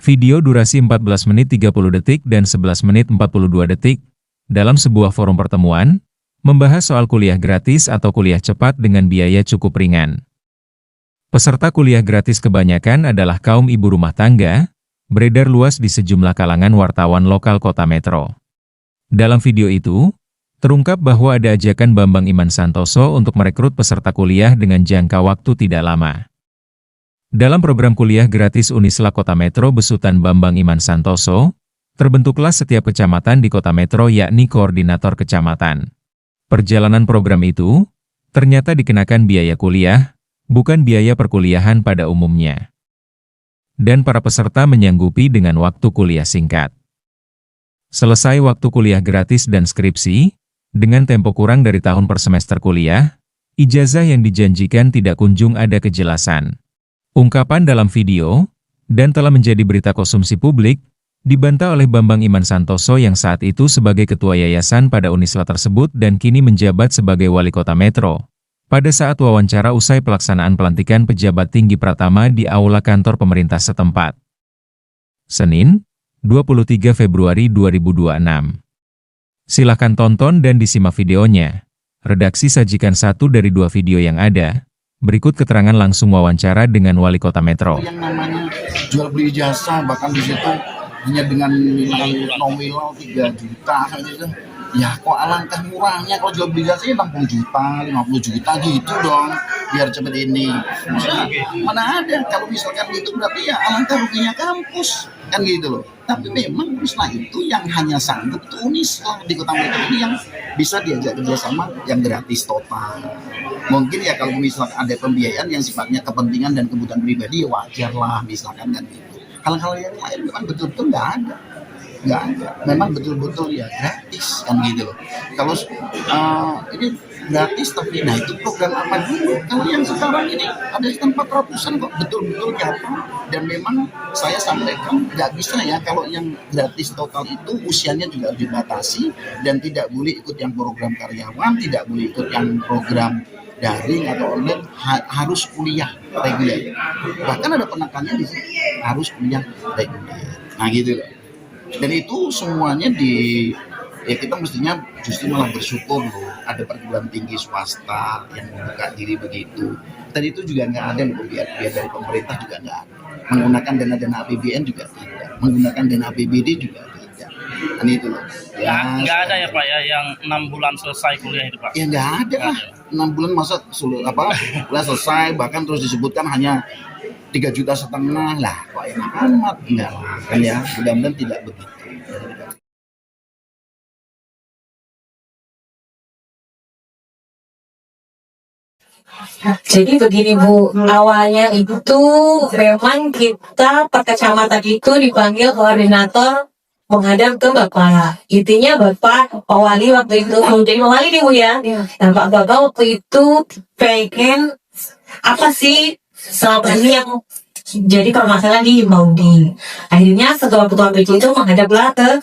Video durasi 14 menit 30 detik dan 11 menit 42 detik, dalam sebuah forum pertemuan, membahas soal kuliah gratis atau kuliah cepat dengan biaya cukup ringan. Peserta kuliah gratis kebanyakan adalah kaum ibu rumah tangga, beredar luas di sejumlah kalangan wartawan lokal kota Metro. Dalam video itu, terungkap bahwa ada ajakan Bambang Iman Santoso untuk merekrut peserta kuliah dengan jangka waktu tidak lama. Dalam program kuliah gratis Unisla Kota Metro besutan Bambang Iman Santoso, terbentuklah setiap kecamatan di Kota Metro yakni koordinator kecamatan. Perjalanan program itu, ternyata dikenakan biaya kuliah, bukan biaya perkuliahan pada umumnya. Dan para peserta menyanggupi dengan waktu kuliah singkat. Selesai waktu kuliah gratis dan skripsi, dengan tempo kurang dari tahun per semester kuliah, ijazah yang dijanjikan tidak kunjung ada kejelasan. Ungkapan dalam video, dan telah menjadi berita konsumsi publik, dibantah oleh Bambang Iman Santoso yang saat itu sebagai ketua yayasan pada Unisla tersebut dan kini menjabat sebagai wali kota Metro. Pada saat wawancara usai pelaksanaan pelantikan pejabat tinggi Pratama di aula kantor pemerintah setempat. Senin, 23 Februari 2026. Silahkan tonton dan disimak videonya. Redaksi sajikan satu dari dua video yang ada. Berikut keterangan langsung wawancara dengan Wali Kota Metro. Yang namanya jual beli jasa, bahkan di situ hanya dengan nominal 3 juta gitu. Ya kok alangkah murahnya kalau jual beli jasa 60 juta, 50 juta gitu dong, biar cepet ini. Maksudnya, mana ada kalau misalkan gitu berarti ya alangkah ruginya kampus kan gitu loh. Tapi memang Unisla itu yang hanya sanggup tuh Unisla di Kota Metro ini yang bisa diajak kerjasama yang gratis total. Mungkin ya kalau misalkan ada pembiayaan yang sifatnya kepentingan dan kebutuhan pribadi ya wajar lah misalkan kan gitu. Hal-hal yang lain memang betul-betul nggak ada. Memang betul-betul ya gratis kan gitu loh. Kalau ini gratis tapi nah itu program apa dulu? Kalau yang sekarang ini ada sekitar 400-an kok betul-betul nyata dan memang saya sampaikan nggak bisa ya kalau yang gratis total itu usianya juga dibatasi dan tidak boleh ikut yang program karyawan, tidak boleh ikut yang program daring atau online, harus kuliah reguler. Bahkan ada penekanannya di sini harus kuliah reguler. Nah gitu loh. Dan itu semuanya ya kita mestinya justru malah bersyukur loh ada perguruan tinggi swasta yang membuka diri begitu. Dan itu juga nggak ada loh biaya dari pemerintah juga nggak ada. Menggunakan dana APBN juga tidak. Menggunakan dana APBD juga tidak. Dan itu loh. Ya, nggak ada ya Pak ya yang 6 bulan selesai kuliah itu Pak? Ya nggak ada lah. 6 bulan masa kuliah selesai bahkan terus disebutkan hanya 3,5 juta lah, kok enak amat, enggak lah, kan ya, mudah-mudahan tidak begitu. Jadi begini Bu, awalnya itu memang kita per kecamatan itu dipanggil koordinator menghadap ke Bapak. Intinya Bapak Pak Wali waktu itu, jadi Pak Wali nih Bu ya. Nah Pak Bapak waktu itu pengen apa sih selama ini yang jadi permasalahan di Maudi. Akhirnya setelah ketua BC itu menghadaplah ke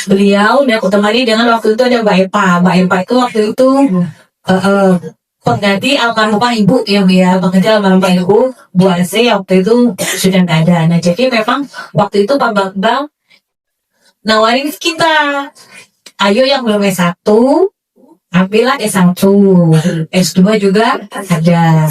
beliau dan ditemani dengan waktu itu ada Mbak Epa. Mbak Epa itu waktu itu pengganti almarhumah Ibu ya Bu ya, pengganti almarhumah Ibu Bu Arsi waktu itu sudah nggak ada. Nah jadi memang waktu itu Pak Bambang nawarin kita, ayo yang belum S1 ambillah S1, S2 juga ada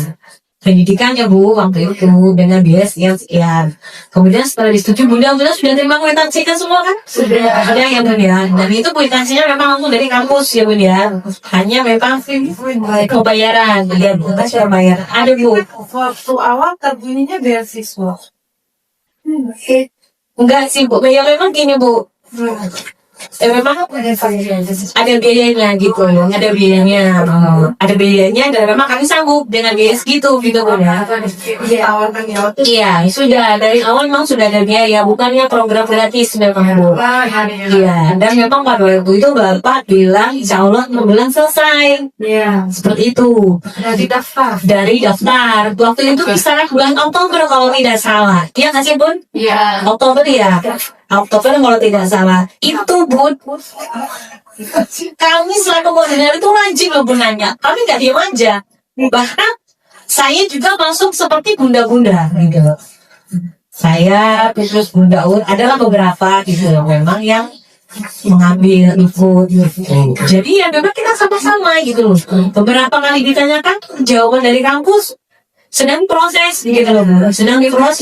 pendidikannya Bu waktu itu dengan biaya sekian. Kemudian setelah disetujui Bunda sudah terima kwitansinya semua kan? Sudah ada ya Bunda. Dan itu kwitansinya memang langsung dari kampus ya Bunda. Hanya memang pembayaran ya Bunda sudah bayar. Ada Bu. Waktu awal terbunyinya beasiswa. Enggak sih Bu, ya memang gini Bu. Memang ada biayanya gitu, ada biayanya dan memang kami sanggup dengan biaya segitu gitu Bu ya. Iya, sudah dari awal memang sudah ada biaya, bukannya program gratis memang Bu. Iya, dan memang pada waktu itu Bapak bilang insya Allah 6 bulan selesai. Iya, seperti itu. Dari daftar. Waktu itu bisa bulan Oktober kalau tidak salah. Iya nggak sih Bun? Iya. Oktober ya. Oktober kalau tidak salah. Itu Bun, kami selaku koordinator itu rajin loh Bun nanya. Kami nggak diam aja. Bahkan saya juga masuk seperti bunda-bunda gitu. Saya terus Bunda Ur adalah beberapa gitu loh memang yang mengambil ikut gitu. Jadi ya memang kita sama-sama gitu loh. Beberapa kali ditanyakan jawaban dari kampus sedang proses gitu loh Bu. Sedang diproses.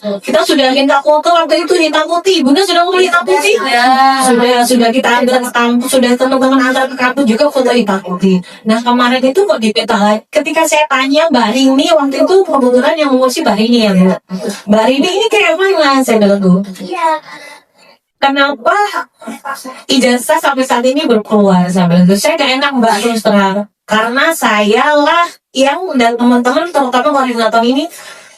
Kita sudah minta foto waktu itu hitam putih. Bunda sudah mau hitam putih. Sudah kita ambil ke kampus, sudah teman-teman antar ke kampus juga foto hitam putih. Nah kemarin itu kok dipeta ketika saya tanya Mbak Rini waktu itu kebetulan yang mengurusi Mbak Rini ya Bu. Mbak Rini ini kayak mana saya bilang Bu. Kenapa ijazah sampai saat ini berkeluar sampai itu saya gak enak Mbak terus terang karena saya lah yang dan teman-teman terutama koordinator ini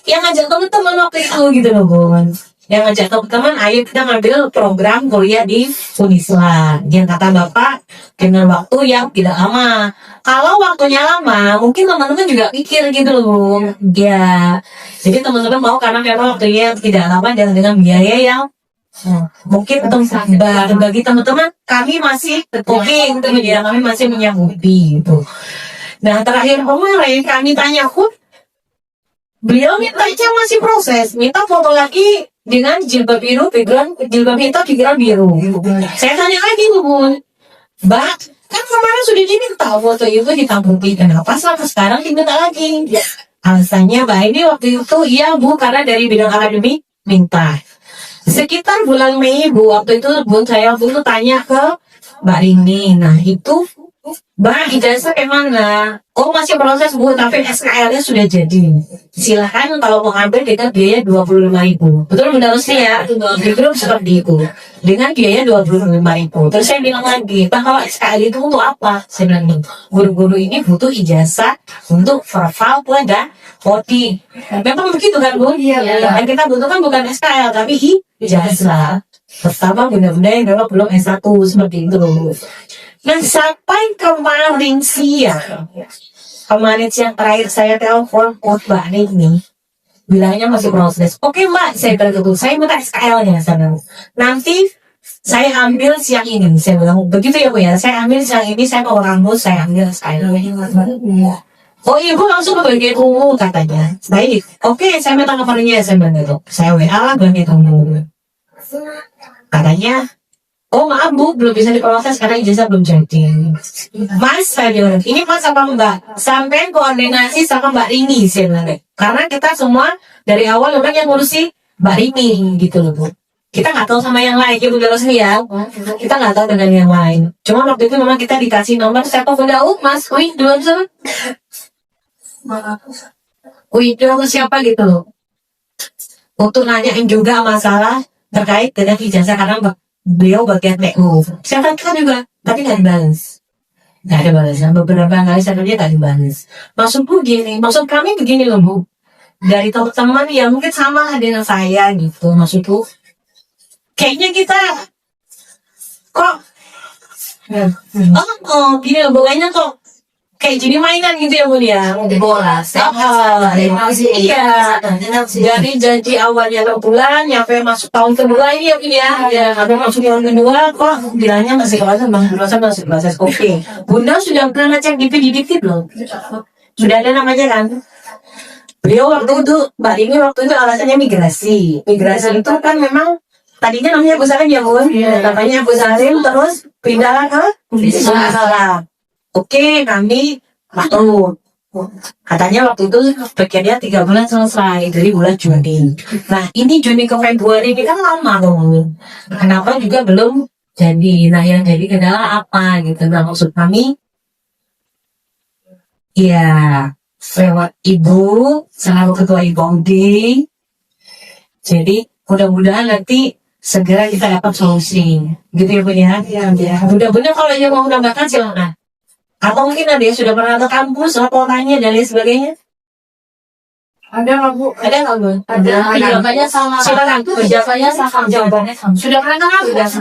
yang ngajak teman-teman waktu itu gitu loh Bun, yang ngajak teman-teman ayo kita ngambil program kuliah di Uniswa yang kata Bapak dengan waktu yang tidak lama. Kalau waktunya lama mungkin teman-teman juga pikir gitu loh Bun ya, jadi teman-teman mau karena memang waktunya tidak lama dan dengan biaya yang mungkin untuk bagi teman-teman kami masih coping gitu ya, kami masih menyanggupi gitu. Nah terakhir kemarin kami tanya beliau mintanya masih proses, minta foto lagi dengan jilbab biru, background jilbab hitam background biru. Saya tanya lagi Bu, Mbak kan kemarin sudah diminta foto itu hitam putih, kenapa sampai sekarang diminta lagi? Alasannya Mbak ini waktu itu iya Bu karena dari bidang akademik minta. Sekitar bulan Mei Bu, waktu itu Bu saya waktu itu tanya ke Mbak Rini. Nah itu Mbak ijazah kemana? Oh masih proses Bu, tapi SKL-nya sudah jadi. Silahkan kalau mau ambil dengan biaya 25.000. Betul benar sih ya, di grup seperti itu. Dengan biaya 25.000. Terus saya bilang lagi, Pak kalau SKL itu untuk apa? Saya bilang guru-guru ini butuh ijazah untuk verbal pada Podi. Memang begitu kan Bu? Yang kita butuhkan bukan SKL tapi ijazah. Pertama bunda-bunda yang memang belum S1 seperti itu loh. Nah sampai kemarin siang terakhir saya telepon Mbak Rini bilangnya masih proses. Oke Mbak, saya bilang gitu, saya minta SKL-nya sana. Nanti saya ambil siang ini, saya bilang begitu ya Bu ya. Saya ambil siang ini, saya mau rambut, saya ambil SKL-nya. Oh ibu langsung ke bagian umum katanya. Baik, oke saya minta nomornya, saya bilang gitu. Saya WA lah bagian umum. Katanya, oh maaf Bu, belum bisa diproses karena ijazah belum jadi. Mas, saya bilang, ini Mas apa Mbak? Sampai koordinasi sama Mbak Rini, saya bilang. Karena kita semua dari awal memang yang ngurusi Mbak Rini gitu loh Bu. Kita nggak tahu sama yang lain, gitu resmi ya. Kita nggak tahu dengan yang lain. Cuma waktu itu memang kita dikasih nomor siapa Bunda Mas, wih duluan sana. Itu siapa gitu loh. Untuk nanyain juga masalah terkait dengan ijazah karena beliau bagian PU. Saya kan juga, tapi nggak dibalas. Nggak ada balasan. Beberapa kali saya kerja nggak dibalas. Maksud kami begini loh Bu. Dari teman-teman ya mungkin sama lah dengan saya gitu. Maksudku, kayaknya kita kok gini loh, pokoknya kok kayak jadi mainan gitu ya Bu ya, bola iya. Jadi janji awalnya 6 bulan, nyampe masuk tahun kedua ini ya Bu ya, sampai masuk tahun kedua kok bilangnya masih proses, masih proses. Oke, Bunda sudah pernah cek dikit belum? Sudah ada namanya kan? Beliau waktu itu, Mbak Rini waktu itu alasannya migrasi itu kan memang tadinya namanya Bu Salim ya Bu, namanya Bu Salim terus pindah ke Sumatera. Oke, kami patuh. Katanya waktu itu bagiannya 3 bulan selesai, dari bulan Juni. Nah, ini Juni ke Februari ini kan lama dong. Kenapa juga belum jadi? Nah, yang jadi kendala apa gitu? Nah, maksud kami, ya lewat Ibu, selalu ketua IPOD. Jadi, mudah-mudahan nanti segera kita dapat solusi. Gitu ya Bu ya? Iya. Mudah-mudahan kalau yang mau menambahkan silakan. Atau mungkin ada yang sudah pernah ke kampus, atau tanya dan lain sebagainya. Ada nggak Bu? Ada nggak Bu? Ada. Jawabannya sama. Jawabannya sama. Sudah pernah ke kampus?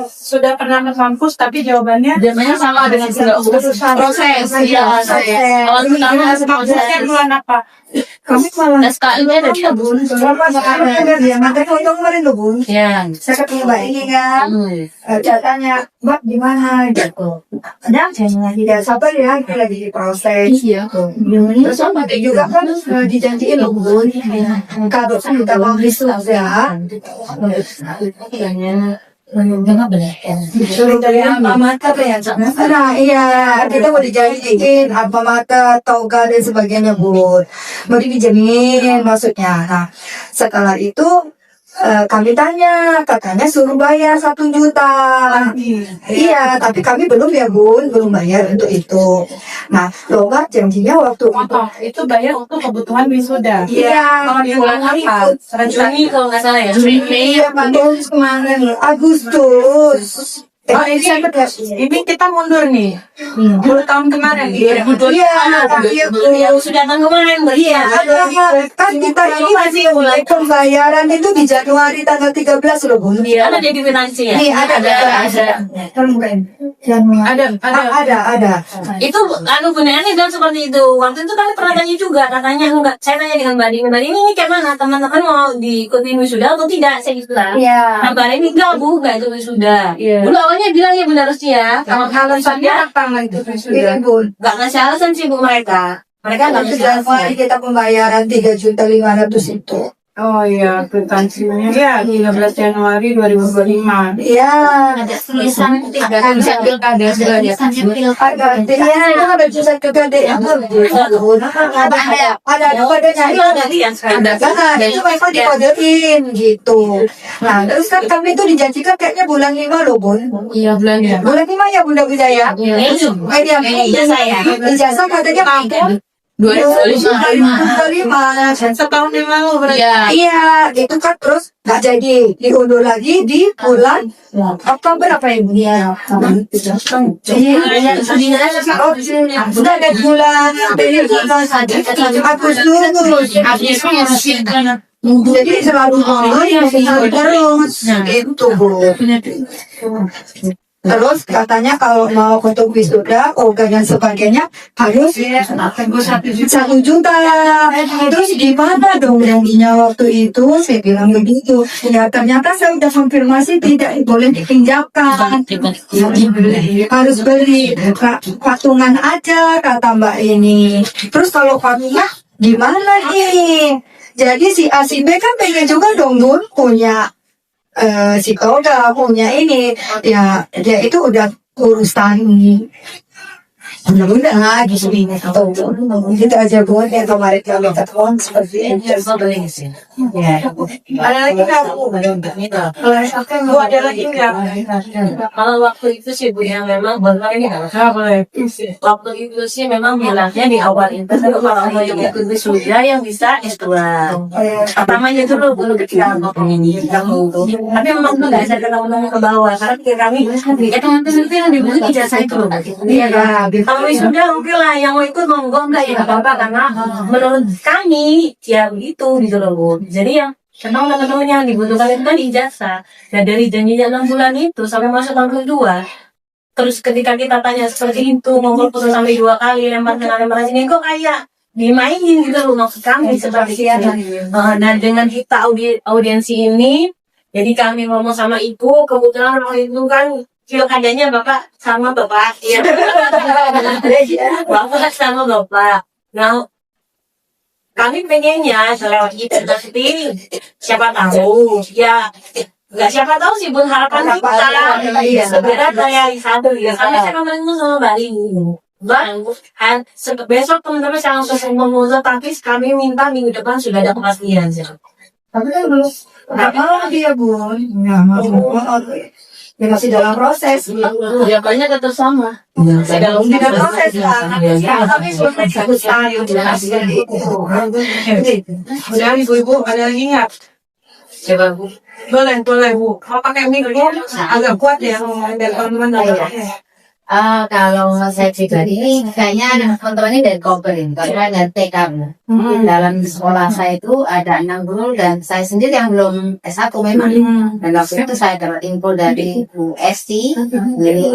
Sudah pernah ke kampus, tapi jawabannya sama dengan proses. Iya. prosesnya bulan apa? Kami malah SKI-nya ada juga, Bun. Bapak sekarang ada dia makanya untung kemarin tuh Bun. Ya. Saya ketemu Mbak ini kan, datanya Mbak gimana gitu. Ada jangan tidak sabar ya, kita lagi diproses. Iya. Terus Mbak juga kan dijanjiin loh Bun. Kalau kita mau wisuda, suruh dari alma mater ya. Nah iya, kita mau dijanjiin alma mater, toga dan sebagainya Bun. Mau dijamin maksudnya. Nah setelah itu kami tanya, katanya suruh bayar 1 juta. Iya, tapi kami belum ya Bun, belum bayar untuk itu. Nah, Logat janjinya waktu Itu bayar untuk kebutuhan wisuda. Iya, Kalau di bulan apa? Juni kalau nggak salah ya. Iya, Agustus kemarin. Agustus. Ini kita mundur nih. 10 tahun kemarin. Iya, sudah tahun kemarin Iya, kan kita ini masih mulai pembayaran itu di Januari tanggal 13 loh Bun. Iya, ada jadi finansi ya. Nih ada. Itu beneran bilang seperti itu. Waktu itu kami pernah tanya juga, katanya enggak. Saya tanya dengan Mbak Dini, ini kayak mana teman-teman mau diikuti wisuda atau tidak? Saya bilang. Iya. Nah, Mbak Dini enggak itu wisuda. Dulu awalnya bilang ya benar sih ya. Kalau Alasannya apa itu wisuda? enggak ngasih alasan sih Bu mereka. Mereka enggak ngasih Januari alasan. kita pembayaran 3.500.000 itu. Oh iya, kwitansinya ya 13 Januari 2025. Iya. Ada tulisan Ada pilkada sebenarnya. Ada tulisan pilkada yang ada itu memang dikodein gitu. Nah terus kan kami itu dijanjikan kayaknya bulan 5 loh Bun. Iya bulan ya. Bulan 5 ya Bunda Wijaya. Ijazah ya. Ijazah katanya 2025. Setahun yang lalu berarti. Iya, itu kan terus nggak jadi diundur lagi di bulan Oktober apa ya Bu? Iya. Sudah ada bulan Agustus. Jadi selalu terus itu Bu. Terus katanya kalau mau untuk wisuda, organ dan sebagainya harus 1 juta. Terus gimana dong janjinya waktu itu? Saya bilang begitu. Ya ternyata saya udah konfirmasi tidak boleh dipinjamkan. Harus beli patungan aja kata Mbak ini. Terus kalau patungan gimana nih? Jadi si A si B kan pengen juga dong Bun punya si Toga punya ini ya dia itu udah urusan mudah-mudahan gitu itu aja buat yang kemarin kami ketemu seperti ini ya Ada lagi nggak Bu? Bu ada lagi nggak? Kalau waktu itu sih Bu yang memang boleh Nggak boleh. waktu itu sih memang bilangnya di awal itu kalau mau yang ikut wisuda yang bisa S2 pertamanya dulu ketika mau ini tapi memang tuh nggak bisa ketemu ke bawah karena pikir kami ya teman-teman itu yang dibeli ijazah itu loh iya kalau wisuda oke lah yang mau ikut monggo enggak ya nggak apa-apa karena menurut kami ya begitu gitu loh Bu jadi yang teman-teman yang dibutuhkan itu kan ijazah dan dari janjinya 6 bulan itu sampai masuk tahun kedua. Terus ketika kita tanya seperti itu, ngomong putus sampai 2 kali, lempar sini, kok kayak dimainin gitu loh maksud kami seperti itu. Dan dengan kita audiensi ini, jadi kami ngomong sama ibu, kebetulan waktu itu kan pilkadanya bapak sama bapak, ya. Bapak sama bapak. Nah, kami pengennya lewat kita tapi siapa tahu, ya. Enggak siapa tahu sih Bun harapan kita segera terrealisasi ya. Kami saya ngomong sama Bali. Bang, besok teman-teman saya langsung mengusul tapi kami minta minggu depan sudah ada kepastian sih. tapi kan belum nggak mau dia Bun ya masih dalam proses Ya banyak tetap sama. dalam proses kan kami selesai 1 tahun Udah ibu-ibu ada lagi nggak? Coba Bu. Boleh Bu. Mau pakai mic agak kuat ya dari teman-teman. Kalau saya pribadi kayaknya anak teman-teman ini dari Koperin, karena dari TK. Dalam sekolah saya itu ada 6 guru dan saya sendiri yang belum S1 memang. Dan waktu itu saya dapat info dari Bu Esti, dari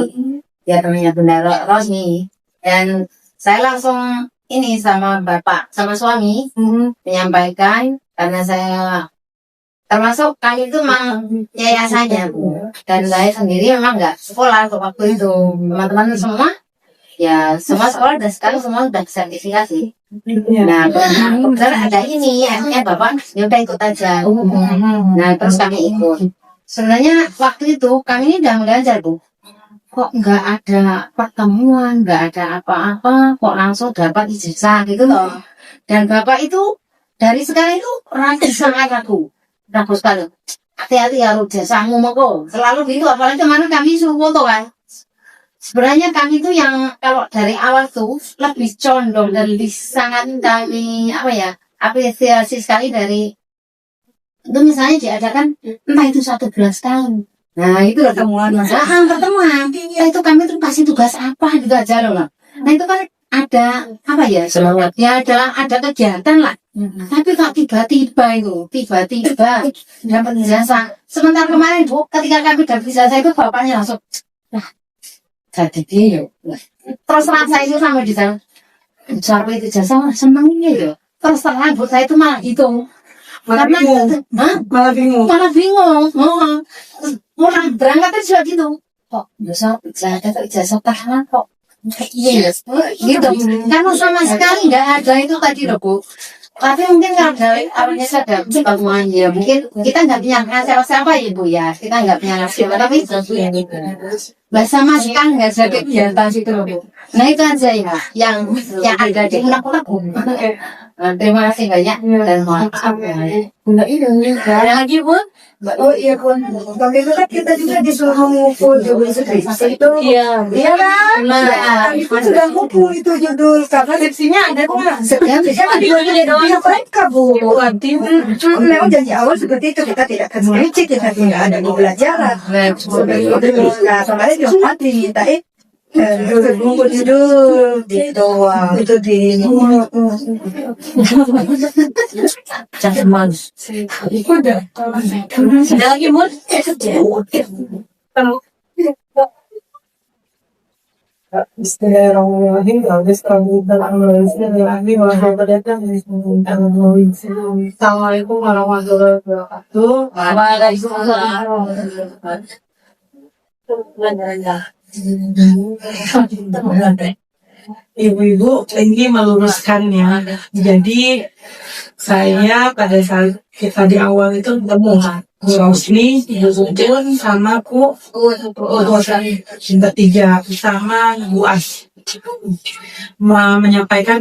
ya temannya Bunda Rosmi. Dan saya langsung ini sama bapak, sama suami menyampaikan karena saya termasuk kami itu memang yayasannya Bu. Dan saya sendiri memang nggak sekolah waktu itu. Teman-teman semua ya semua sekolah dan sekarang semua udah sertifikasi. Nah kebetulan ada ini akhirnya bapak ya udah ikut aja. Nah terus kami ikut. Sebenarnya waktu itu kami ini udah belajar Bu. Kok nggak ada pertemuan, nggak ada apa-apa, kok langsung dapat ijazah gitu loh. Dan bapak itu dari sekarang itu sangat ragu sekali. Hati-hati ya ijazahmu kok. Selalu gitu, apalagi kemarin kami suruh foto kan. Sebenarnya kami itu yang kalau dari awal tuh lebih condong dan lebih sangat kami apresiasi sekali dari itu misalnya diadakan entah itu 1 bulan setahun. Nah itu pertemuan pertemuan. Ya, itu kami tuh kasih tugas apa gitu aja loh. Nah itu kan ada apa ya? Ya ada kegiatan lah. Tapi kok tiba-tiba dapat ijazah. Sementara kemarin Bu, ketika kami dapat ijazah itu bapaknya langsung jadi dia. Terus terang saya itu sama di sana. Cara itu ijazah senang ini ya. Terus terang Bu saya itu malah gitu. Malah bingung. Orang berangkat juga gitu. Kok ijazah tahanan kok. Iya, gitu. Karena sama sekali nggak ada itu tadi loh Bu. Tapi mungkin kalau dari awalnya sadar pertemuan ya mungkin kita nggak punya siapa ya Bu ya. Kita nggak punya siapa tapi bahasa mas kan nggak ada kegiatan situ loh Bu. Nah itu aja ya yang ada di unek-unek Bu. Terima kasih banyak dan mohon maaf ya. Ada lagi Bu? Oh iya Pun, waktu itu kan kita juga disuruh ngumpul judul skripsi itu. Iya kan? Nah, itu sudah ngumpul itu judul karena skripsinya ada kok. Skripsinya ada mereka Bu. Memang janji awal seperti itu, kita tidak akan skripsi, kita tidak ada pembelajaran. Nah kemarin juga mati mintain ngumpul judul gitu. Wah itu di Jangan malu. Ada lagi Mun? Bismillahirrahmanirrahim. Assalamualaikum warahmatullahi wabarakatuh. Ibu-ibu ini meluruskannya. Jadi saya pada saat kita di awal itu ketemu Bu Rosni, Bu Sujun, sama Bu bertiga sama Bu As menyampaikan